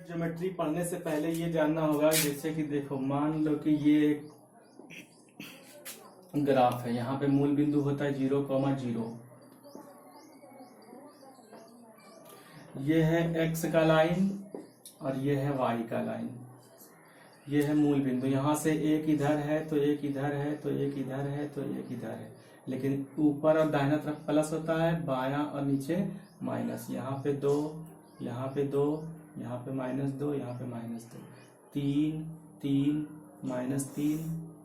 Geometry पढ़ने से पहले ये जानना होगा, जैसे कि देखो मान लो कि ये एक ग्राफ है, यहाँ पे मूल बिंदु होता है 0,0, ये है x का लाइन और ये है y का लाइन, ये है मूल बिंदु। यहाँ से एक इधर है तो एक इधर है तो एक इधर है तो एक इधर है, लेकिन ऊपर और दाहिना तरफ प्लस होता है, बायां और नीचे माइनस। यहाँ पे 2, यहाँ पे 2, यहाँ पे -2, यहाँ पे -2, 3, 3, -3,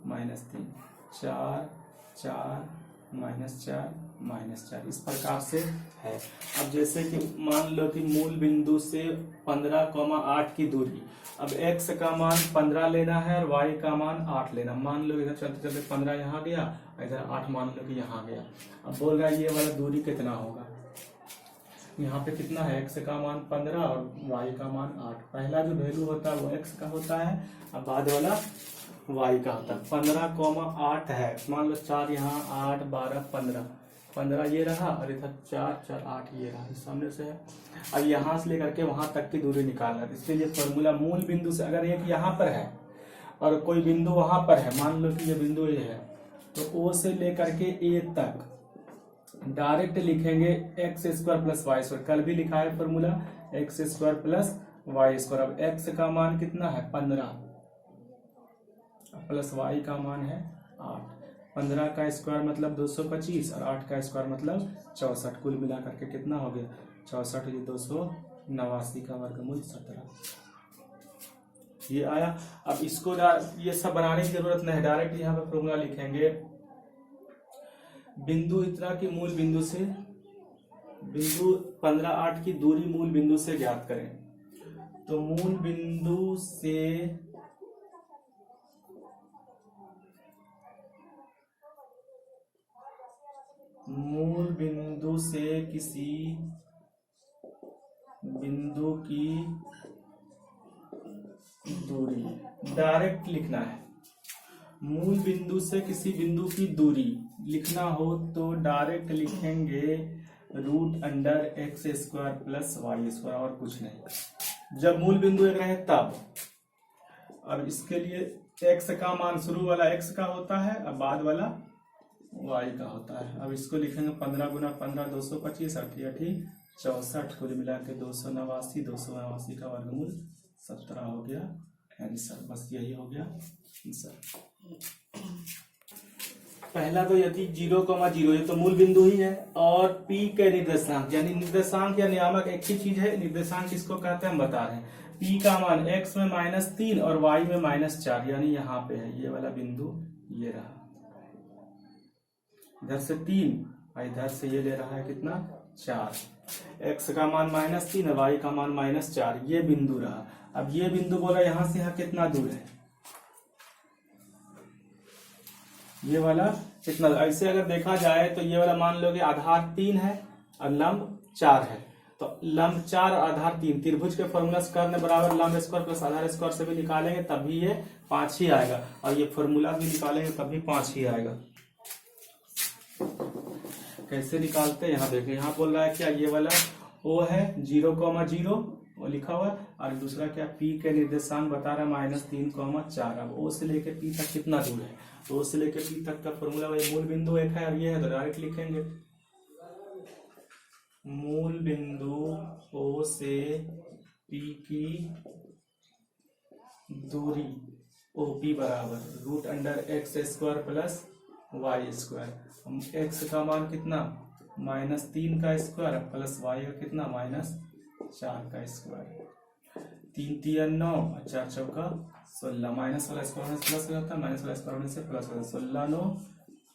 -3, 4, 4, -4, -4, इस प्रकार से है। अब जैसे कि मान लो कि मूल बिंदु से 15,8 की दूरी, अब x का मान 15 लेना है और y का मान 8 लेना। मान लो इधर चलते चलते 15 यहाँ गया, इधर 8 मान लो कि यहाँ गया। अब बोल रहा है ये वाला दूरी कितना होगा, यहाँ पे कितना है, x का मान 15 और y का मान 8। पहला जो वैल्यू होता है वो x का होता है, अब बाद वाला y का होता है। 15,8 है, मान लो 4 यहाँ, 8, 12, 15, 15 ये रहा और इधर 4, 4, 8 ये रहा, इस सामने से है। अब यहाँ से लेकर के वहां तक की दूरी निकालना है, इसके लिए फॉर्मूला मूल बिंदु से, अगर एक यहाँ पर है और कोई बिंदु वहां पर है, मान लो कि ये बिंदु ये है, तो O से लेकर के A तक डायरेक्ट लिखेंगे x² + y²। कल भी लिखा है फॉर्मूला x² + y²। अब x का मान कितना है 15 प्लस y का मान है 8। 15 का स्क्वायर मतलब 225 और 8 का स्क्वायर मतलब 64। कुल मिला करके कितना हो गया 64, ये 289 का वर्गमूल 17 ये आया। अब इसको ये सब बनाने की जरूरत नहीं है, डायरेक्ट यहाँ पे फॉर्मूला लिखेंगे। बिंदु इतना की मूल बिंदु से बिंदु 15,8 की दूरी मूल बिंदु से ज्ञात करें, तो मूल बिंदु से किसी बिंदु की दूरी, डायरेक्ट लिखना है। मूल बिंदु से किसी बिंदु की दूरी लिखना हो तो डायरेक्ट लिखेंगे √x² + y², और कुछ नहीं। जब मूल बिंदु एक रहे तब। अब इसके लिए x का मान शुरू वाला x का होता है, अब बाद वाला y का होता है। अब इसको लिखेंगे 15 × 15 225, 8 64, कुल मिला के 289, 289 का वर्गमूल 17 हो गया आंसर। बस यही हो गया आंसर। पहला तो यदि 0,0 ये तो मूल बिंदु ही है, और p के निर्देशांक, यानी निर्देशांक या नियामक एक ही चीज है। निर्देशांक किसको कहते हैं हम बता रहे हैं। p का मान x में -3 और y में -4, यानी यहाँ पे है ये वाला बिंदु, ये रहा। इधर से 3 और इधर से ये ले रहा है कितना 4। x का मान -3 और y का मान -4, ये बिंदु रहा। अब ये बिंदु बोला यहाँ से यहाँ कितना दूर है, ये वाला कितना। ऐसे अगर देखा जाए तो ये वाला मान लो कि आधार 3 है और लंब 4 है, तो लंब 4 और आधार 3, त्रिभुज के फॉर्मूला से कर्ण बराबर लंब स्क्वायर प्लस आधार स्क्वायर से भी निकालेंगे तभी ये 5 ही आएगा, और ये फॉर्मूला भी निकालेंगे तभी 5 ही आएगा। कैसे निकालते हैं यहाँ देखिए, यहाँ बोल रहा है क्या, ये वाला O है 0,0 वो लिखा हुआ, और दूसरा क्या p के निर्देशांक बता रहा है -3,4। अब O से लेके p तक कितना दूर है, तो O से लेके p तक का फॉर्मूला वही मूल बिंदु एक है और ये है, तो डायरेक्ट लिखेंगे मूल बिंदु O से p की दूरी OP बराबर √x² + y²। x का मान कितना -3 का स्क्वायर प्लस y का कितना -4 का स्क्वायर। 3 3 9 और 4 चौका 16, माइनस वाला स्क्वायर होने से प्लस हो जाता है, माइनस वाला स्क्वायर होने से प्लस हो जाता है। 16 9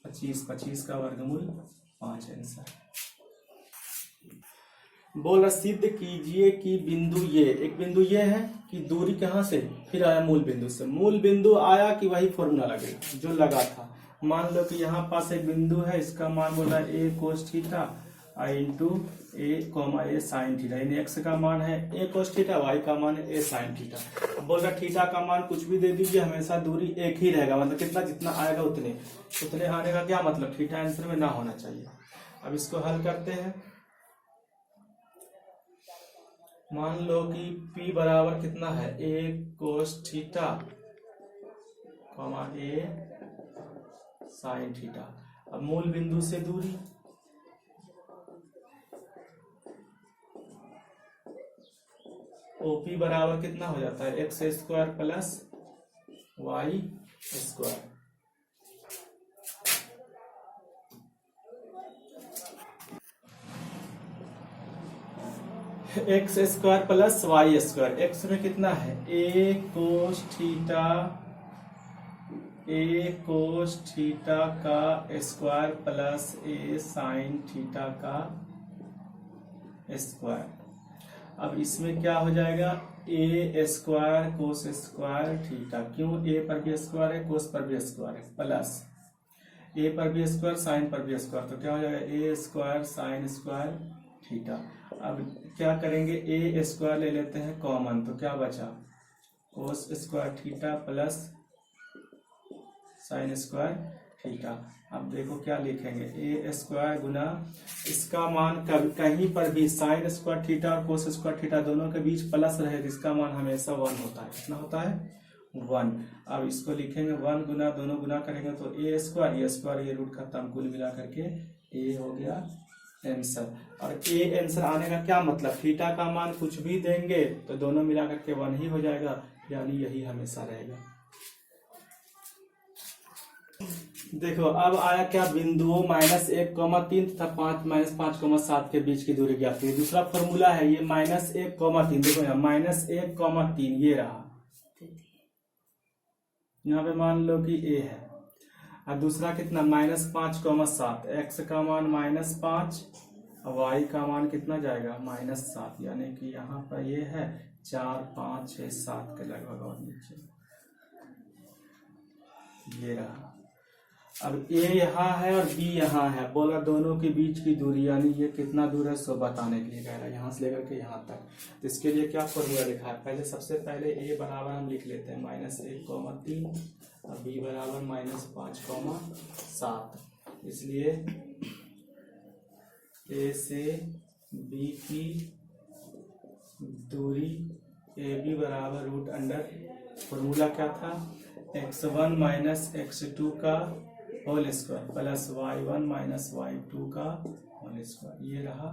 25, 25 का वर्गमूल 5 आंसर। बोला सिद्ध कीजिए कि बिंदु ये, एक बिंदु ये है कि दूरी कहाँ से, फिर आया मूल बिंदु से। मूल बिंदु आया कि वही फॉर्मूला लगेगा जो लगा था। मान लो कि यहाँ पास एक बिंदु है, इसका मान बोला a cos θ × a, sin θ, यानी x का मान है a cos θ, y का मान है a sin θ। बोल रहा थीटा का मान कुछ भी दे दीजिए, हमेशा दूरी एक ही रहेगा, मतलब कितना जितना आएगा उतने आने का क्या मतलब, थीटा आंसर में ना होना चाहिए। अब इसको हल करते हैं। मान लो कि P बराबर कितना है, a cos theta comma a sin theta. अब मूल बिंदु से दूरी, OP बराबर कितना हो जाता है, x square plus y square. X square plus y square, x में कितना है, ए कोस थीटा का square plus a sine theta का स्क्वायर। अब इसमें क्या हो जाएगा, a square cos square theta, क्यों, ए पर भी स्क्वायर है कोस पर भी स्क्वायर है, प्लस ए पर भी स्क्वायर साइन पर भी स्क्वायर, तो क्या हो जाएगा a square sine square theta. अब क्या करेंगे, ए स्क्वायर ले लेते हैं कॉमन, तो क्या बचा, कोस square theta plus sine square theta. अब देखो क्या लिखेंगे, ए स्क्वायर गुना, इसका मान कहीं पर भी साइन स्क्वायर थीटा और कोस स्क्वायर थीटा दोनों के बीच प्लस रहे तो इसका मान हमेशा 1 होता है। कितना होता है, 1। अब इसको लिखेंगे 1 गुना, दोनों गुना करेंगे तो ए स्क्वायर ये रूट खत्म, कुल मिला करके ए हो गया आंसर। और ए आंसर आने का क्या मतलब, थीटा का मान कुछ भी देंगे तो दोनों मिला करके 1 ही हो जाएगा, यानी यही हमेशा रहेगा। देखो अब आया क्या, बिंदुओं -1,3 तथा 5-5,7 के बीच की दूरी ज्ञात है। दूसरा फॉर्मूला है ये -1,3, देखो यहाँ -1,3 ये रहा, यहाँ पे मान लो कि a है, और दूसरा कितना -5,7, x का मान -5 और y का मान कितना जाएगा -7, यानी कि यहाँ पर ये है 4, 5, 6, 7 के लगभग और नीचे ये रहा। अब a यहाँ है और b यहाँ है, बोला दोनों के बीच की दूरी, यानी ये कितना दूर है सो बताने के लिए कह रहा है, यहाँ से लेकर के यहाँ तक। तो इसके लिए क्या फॉर्मूला लिखा है, पहले सबसे पहले a बराबर हम लिख लेते हैं -1,3 और b बराबर -5,7। इसलिए a से b की दूरी AB बराबर √, फॉर्मूला क्या था, x1 - x2 का whole square plus y1 - y2 का होल स्क्वायर, ये रहा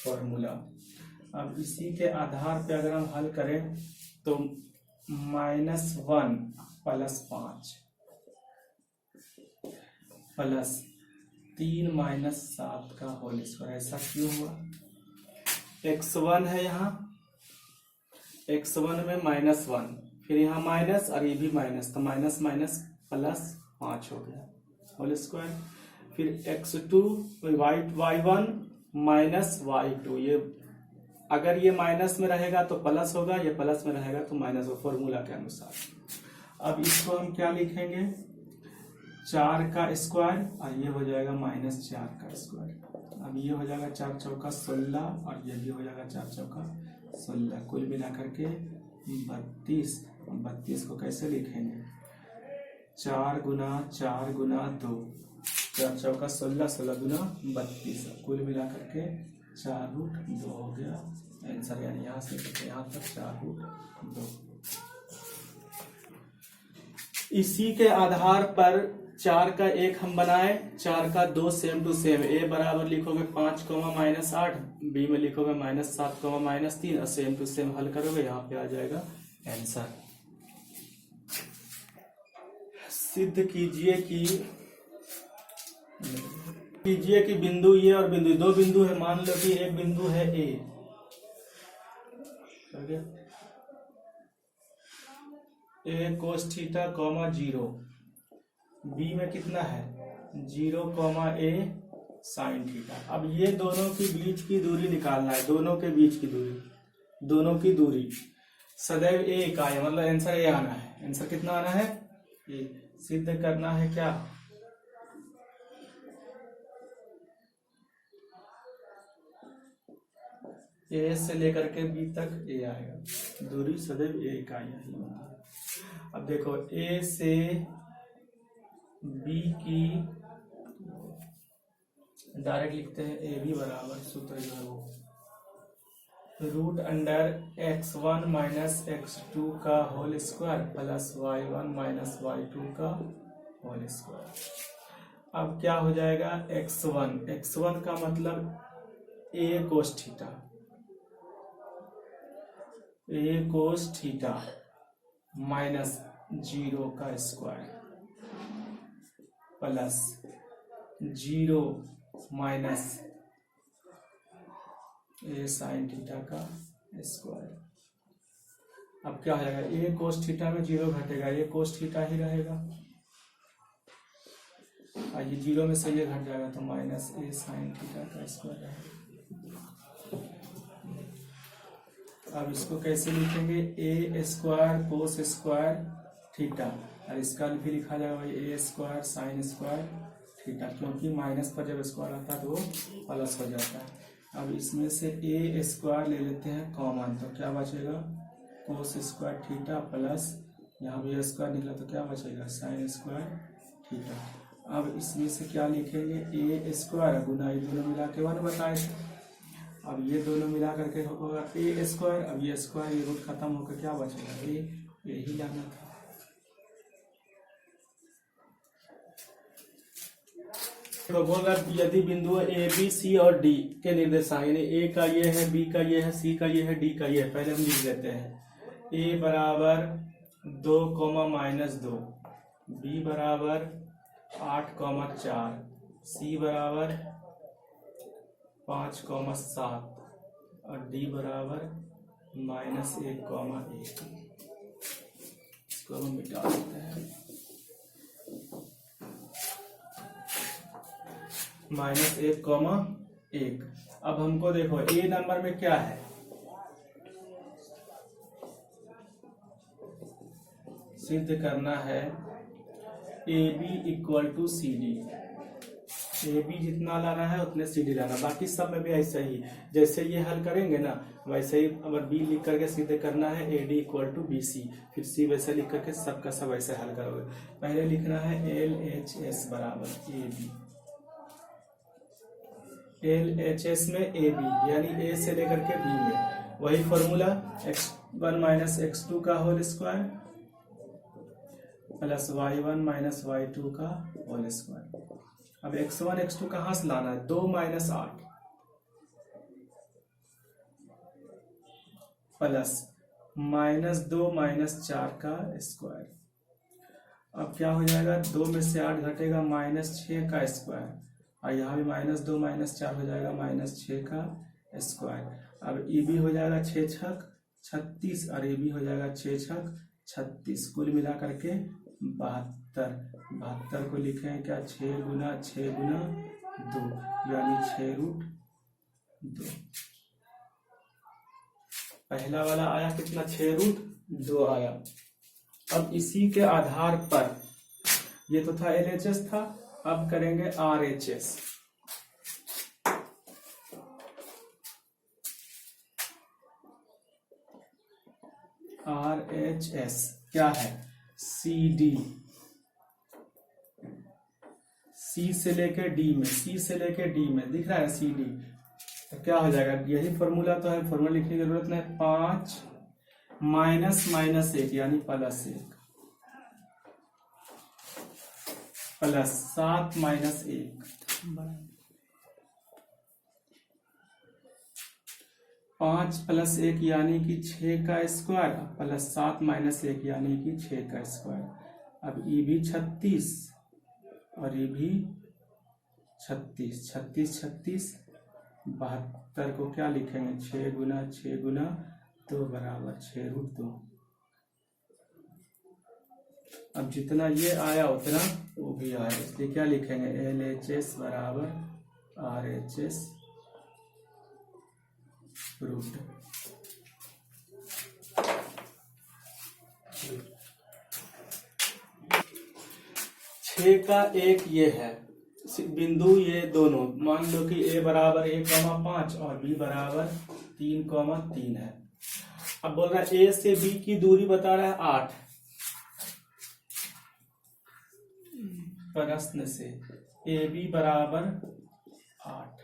फॉर्मूला। अब इसी के आधार पे अगर हम हल करें तो -1 प्लस 5 प्लस 3 - 7 का होल स्क्वायर, ऐसा क्यों हुआ, x1 है यहाँ, x1 में -1, फिर यहाँ माइनस और ये भी माइनस, तो माइनस माइनस प्लस 5 हो गया होल स्क्वायर। फिर x2 y1 माइनस y2, ये अगर ये माइनस में रहेगा तो प्लस होगा, ये प्लस में रहेगा तो माइनस होगा, फॉर्मूला के अनुसार। अब इसको हम क्या लिखेंगे, 4 का स्क्वायर और ये हो जाएगा -4 का स्क्वायर। अब ये हो जाएगा 4 चौका 16 और ये भी हो जाएगा 4 चौका 16, कुल मिला करके 32। 32 को कैसे लिखेंगे, 4 गुना 4 गुना 2, 4 चौका 16, 16 गुना 32, कुल मिला करके 4√2 हो गया आंसर, यानी यहाँ से यहाँ तक 4√2। इसी के आधार पर 4 का 1 हम बनाए, 4 का 2 सेम टू सेम, a बराबर लिखोगे 5, -8, b में लिखोगे -7, -3 और सेम टू सेम हल करोगे, यहाँ पे आ जाएगा आंसर। सिद्ध कीजिए कि बिंदु ये और बिंदु, दो बिंदु है, मान लो कि एक बिंदु है A, A cos theta, 0, B में कितना है 0, A sin थीटा। अब ये दोनों के बीच की दूरी निकालना है, दोनों के बीच की दूरी, दोनों की दूरी सदैव A का है, मतलब आंसर A आना है। आंसर कितना आना है, A। सिद्ध करना है क्या, A से लेकर के B तक A आएगा, दूरी सदैव A का ही होता है। अब देखो A से B की डायरेक्ट लिखते हैं, AB बराबर सूत्र जो है वो root under x1 minus x2 का whole square plus y1 minus y2 का होल स्क्वायर। अब क्या हो जाएगा, x1 का मतलब a कोस थीटा माइनस 0 का square plus 0 minus a sign theta का स्क्वायर। अब क्या हो जाएगा, a कोस थीटा में 0 घटेगा, a कोस थीटा ही रहेगा, और ये 0 में से ये घट जाएगा तो माइनस a साइन थीटा का स्क्वायर रहेगा। अब इसको कैसे लिखेंगे, a square cos square theta, और इसका भी लिखा जाएगा भाई a square sine square theta, क्योंकि माइनस पर जब स्क्वायर आता है तो वो प्लस हो जाता है। अब इसमें से a स्क्वायर ले लेते हैं कॉमन, तो क्या बचेगा, कोस स्क्वायर थीटा प्लस यहाँ भी स्क्वायर निकला तो क्या बचेगा, साइन स्क्वायर थीटा। अब इसमें से क्या लिखेंगे, a स्क्वायर गुना ये दोनों मिला के 1 बताए थे, अब ये दोनों मिला करके होगा a स्क्वायर, अब ये स्क्वायर ये रूट खत्म होकर क्या बचेगा, a यही लाना था। तो बोल रहा यदि बिंदु ए बी सी और डी के निर्देशांक, यानी ए का ये है, बी का ये है, सी का ये है, डी का ये है, पहले हम लिख लेते हैं। ए बराबर 2, -2, बी बराबर 8, 4, सी बराबर 5, 7 और डी बराबर -1, 1। इसको हम मिटा देते हैं, -1, 1। अब हमको देखो ए नंबर में क्या है, सिद्ध करना है A B equal to C D. A B जितना लाना है उतने सी डी लाना, बाकी सब में भी ऐसा ही, जैसे ये हल करेंगे ना वैसे ही। अगर बी लिख करके सिद्ध करना है A D equal to B C, फिर सी वैसे लिख करके सबका सब ऐसे हल करोगे। पहले लिखना है LHS बराबर ए बी, LHS में ए बी यानी ए से लेकर के बी में वही फॉर्मूला, x1 माइनस x2 का whole square plus y1 minus y2 का होल स्क्वायर। अब x1 x2 कहाँ से लाना है, 2 - 8 प्लस -2 - 4 का स्क्वायर। अब क्या हो जाएगा, 2 में से 8 घटेगा -6 का स्क्वायर, और यहाँ भी -2 - 4 हो जाएगा -6 का स्क्वायर। अब ई बी हो जाएगा 6 छक 36 और ए बी हो जाएगा 6 छक 36, कुल मिला करके 72 को लिखें क्या, 6 गुना 2 यानी 6√2। पहला वाला आया कितना, 6√2 आया। अब इसी के आधार पर, ये तो था LHS था, अब करेंगे RHS। RHS क्या है, CD, C से लेके D में, C से लेके D में दिख रहा है CD, तो क्या हो जाएगा, यही फॉर्मूला तो है, फॉर्मूला लिखने की जरूरत नहीं। 5 -1 यानी +1 प्लस 7 - 1 5 + 1 यानी कि 6 का स्क्वायर प्लस 7 - 1 यानी कि 6 का स्क्वायर। अब ये भी 36 और ये भी 36, 36 72 को क्या लिखेंगे, 6 गुना 2 बराबर 6√2। अब जितना ये आया उतना वो भी आया, इसलिए क्या लिखेंगे, LHS बराबर RHS रूट। छः का एक ये है बिंदु, ये दोनों मान लो कि A बराबर 1,5 और B बराबर 3,3 है। अब बोल रहा है A से B की दूरी बता रहा है 8, प्रश्न से AB बराबर 8।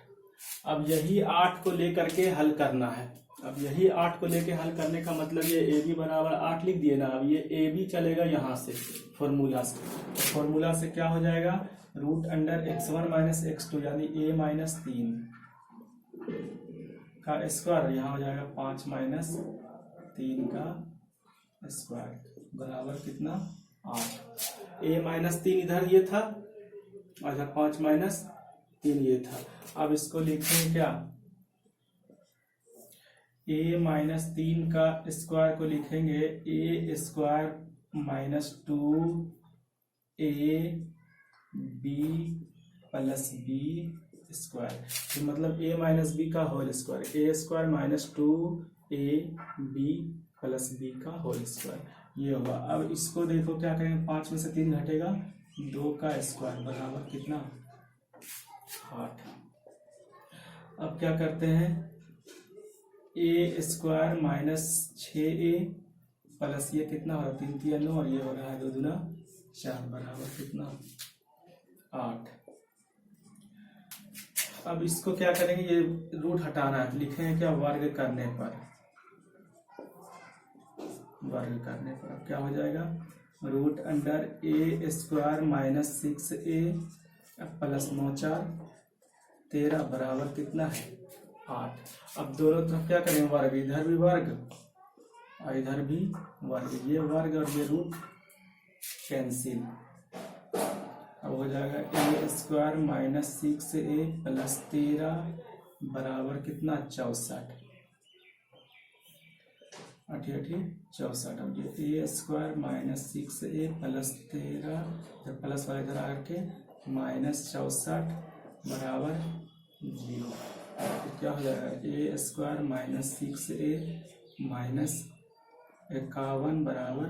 अब यही 8 को लेकर के हल करना है, अब यही 8 को लेके हल करने का मतलब ये ए बी बराबर 8 लिख दिए ना। अब ये ए बी चलेगा यहाँ से फॉर्मूला से, फॉर्मूला से क्या हो जाएगा, root under x1 minus x2 यानी a माइनस 3 का स्क्वायर, यहाँ हो जाएगा 5 माइनस 3 का स्क्वायर बराबर कितना 8। a माइनस 3 इधर ये था, अच्छा 5 माइनस 3 ये था। अब इसको लिखेंगे क्या, a माइनस 3 का स्क्वायर को लिखेंगे a square minus 2 a b plus b square, मतलब a माइनस बी का whole square, a square minus 2 a b plus b का होल स्क्वायर ये होगा। अब इसको देखो क्या करेंगे, 5 में से 3 घटेगा, 2 का स्क्वायर बराबर कितना 8। अब क्या करते हैं, ए स्क्वायर माइनस 6a प्लस ये कितना हो रहा है 3 3 9 और ये हो रहा है 2 दूना 4 बराबर कितना 8। अब इसको क्या करेंगे, ये रूट हटाना है तो लिखेंगे क्या, वर्ग करने पर, वर्ग करने पर अब क्या हो जाएगा, रूट अंडर ए स्क्वायर माइनस 6a प्लस 9 4 13 बराबर कितना है 8। अब दोनों तरफ क्या करेंगे, वर्ग, इधर भी वर्ग और इधर भी वर्ग, ये वर्ग और ये रूट कैंसिल। अब हो जाएगा a square minus 6a plus 13 बराबर कितना 64, 64। अब ये ए स्क्वायर माइनस 6a प्लस 13 जब प्लस वाला इधर आकर के माइनस 64 बराबर 0। तो क्या हो जाएगा, a square minus 6a minus 51 बराबर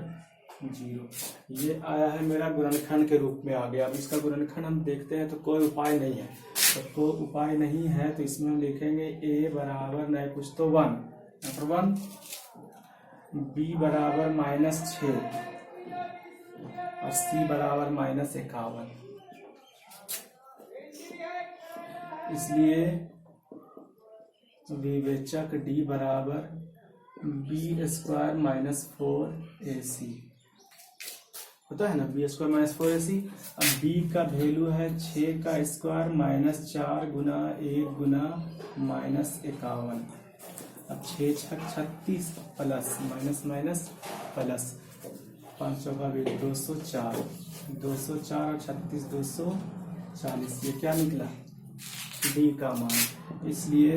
0। ये आया है मेरा गुणनखंड के रूप में आ गया। अब इसका गुणनखंड हम देखते हैं तो कोई उपाय नहीं है, तो कोई उपाय नहीं है तो इसमें हम लिखेंगे a बराबर नहीं कुछ तो 1, नंबर 1, b बराबर माइनस 6 और c बराबर माइनस 51। इसलिए विवेचक d बराबर b स्क्वायर माइनस 4ac होता है ना, बी स्क्वायर माइनस 4ac। अब b का वैल्यू है 6 का स्क्वायर माइनस 4 गुना 1 गुना माइनस 51। अब 6 6 36 प्लस माइनस माइनस प्लस 5 का भी 204, 204 और 36 240, ये क्या निकला d का मान। इसलिए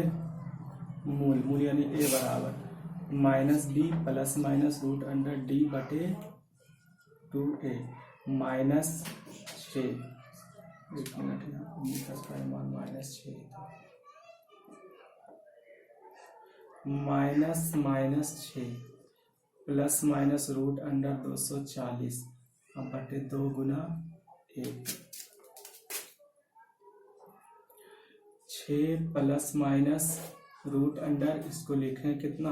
मूल यानी a बराबर minus B plus minus root under d बटे 2a माइनस 6, एक मिनट यहाँ मान minus 6 minus minus 6 plus minus root under 240 अब बटे 2 गुना 1, 6 प्लस माइनस रूट अंडर, इसको लिखें कितना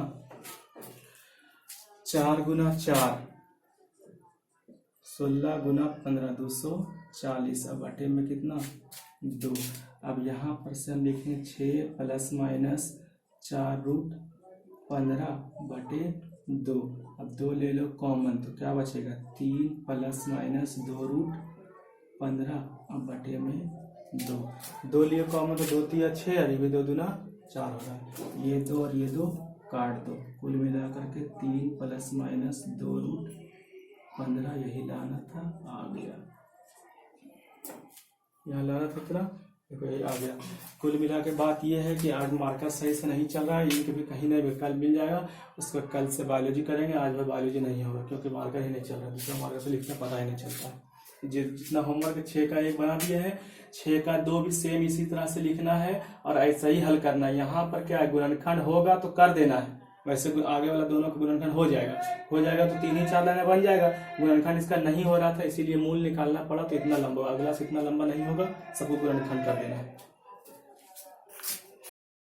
4 गुना 4 16 गुना 15 240 अब बटे में कितना 2। अब यहाँ पर से हम लिखें 6 प्लस माइनस 4 रूट 15 बटे 2। अब 2 ले लो कॉमन तो क्या बचेगा 3 प्लस माइनस 2 रूट 15 अब बटे में 2 लिए कॉमन तो 2 3 6 और ये भी 2 दूना 4 हो रहा है, ये 2 और ये 2 काट दो, कुल मिलाकर के 3 प्लस माइनस 2 रूट 15 यही लाना था, आ गया। यहाँ लाना था कितना, देखो यही आ गया। कुल मिला के बात यह है कि आज मार्कर सही से नहीं चल रहा है, इनके भी कहीं ना कल मिल जाएगा, उसको कल से बायोलॉजी करेंगे। आज वह बायोलॉजी नहीं होगा क्योंकि मार्कर ही नहीं चल रहा, दूसरा मार्कर से लिखना पता ही नहीं चलता है। जितना होमवर्क 6 का 1 बना दिया है, 6 का 2 भी सेम इसी तरह से लिखना है और ऐसा ही हल करना है। यहाँ पर क्या है, गुणनखंड होगा तो कर देना है, वैसे आगे वाला दोनों का गुणनखंड हो जाएगा तो 3 ही 4 लाइनें बन जाएगा। गुणनखंड इसका नहीं हो रहा था इसीलिए मूल निकालना पड़ा, तो इतना लंबा, अगला से इतना लंबा नहीं होगा, सबको गुणनखंड कर देना है।